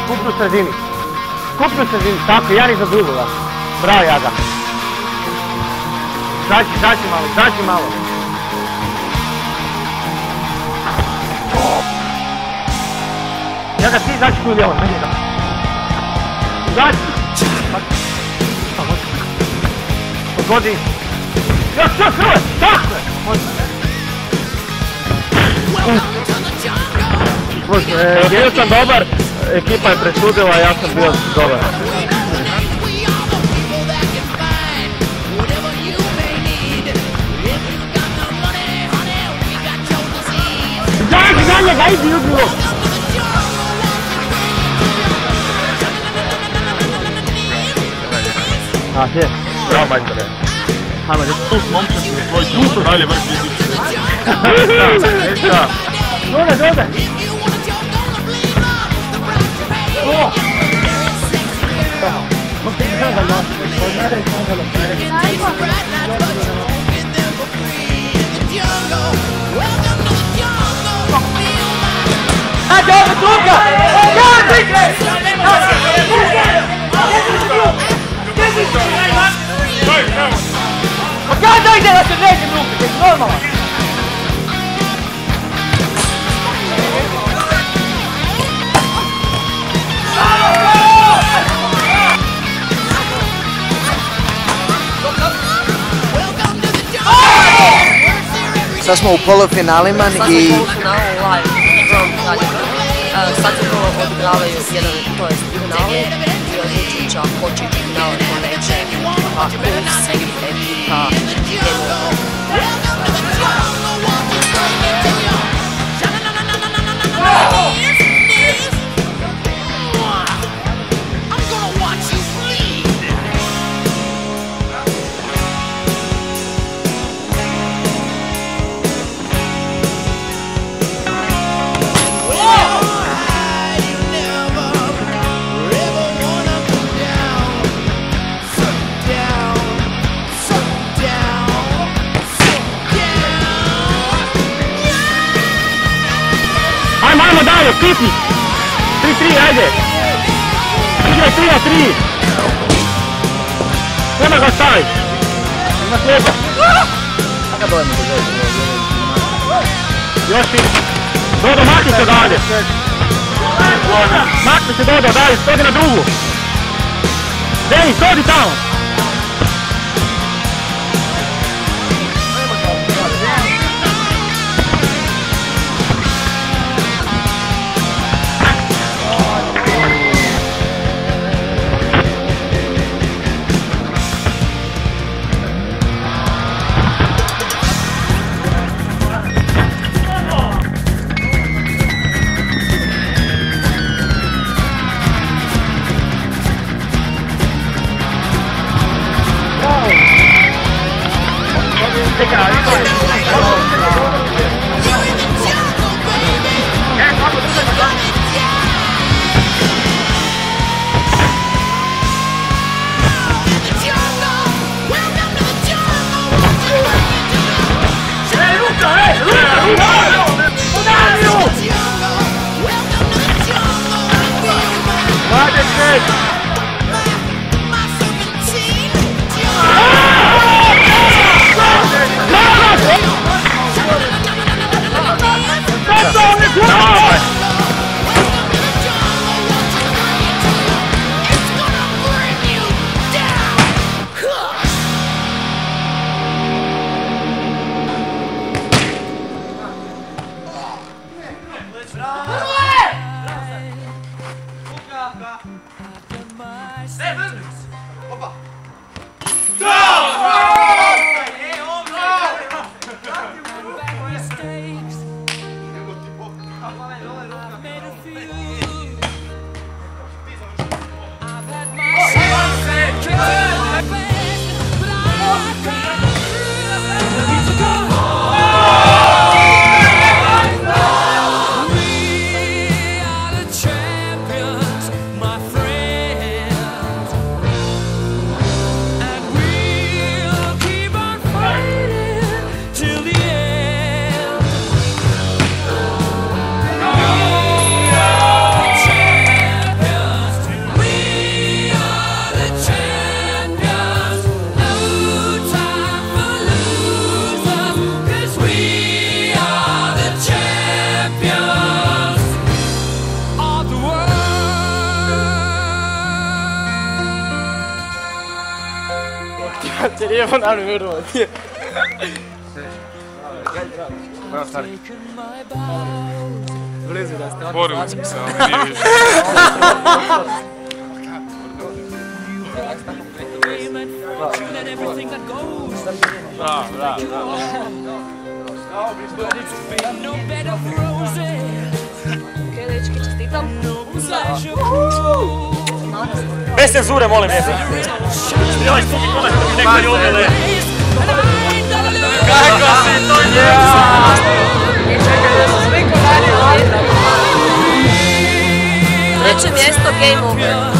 Skupno u sredini. Skupno u sredini, tako, jedan iza drugoga. Bravo, Jaga. Izaći malo. Jaga, ti izaći tu lijevo, ne njega. Izaći! Odgodi. Još, hrve! Tako je! Bio sam dobar, ekipa je presudila, ja sam bio dobar. Za njega, idi uđu! A, je? Bravo, majstore. Hajmo, tu s momčati u tvoj čutu, dalje vrš vidi. Dode! Ajde, opet ruka! Pa kada ide da se neđem ruke, to je normalno! Sad smo u polufinalima i... Sad se to odigravaju jedan, to je finale i odlučuju čak hoće ići finale, ko neće, a plus ekipa Ajmo dalje, Pipi! 3-3, ajde! Igraj 3-3! Nema ga staviti! Ima slijeda! Kada dojemo da želi? Još i... Dodo, makni se dalje! Makni se Dodo, dalje, stodi na drugu! Dej, stodi tamo! se lijepo na mene vrlo. Blizu da ste. Borili smo se, ali nije više. Da. Okej, dečki, čestitam. Bez cenzure, molim lijepo. Joj, stupi kome što mi neko ljubile. Kako si to Treće mjesto Game Over.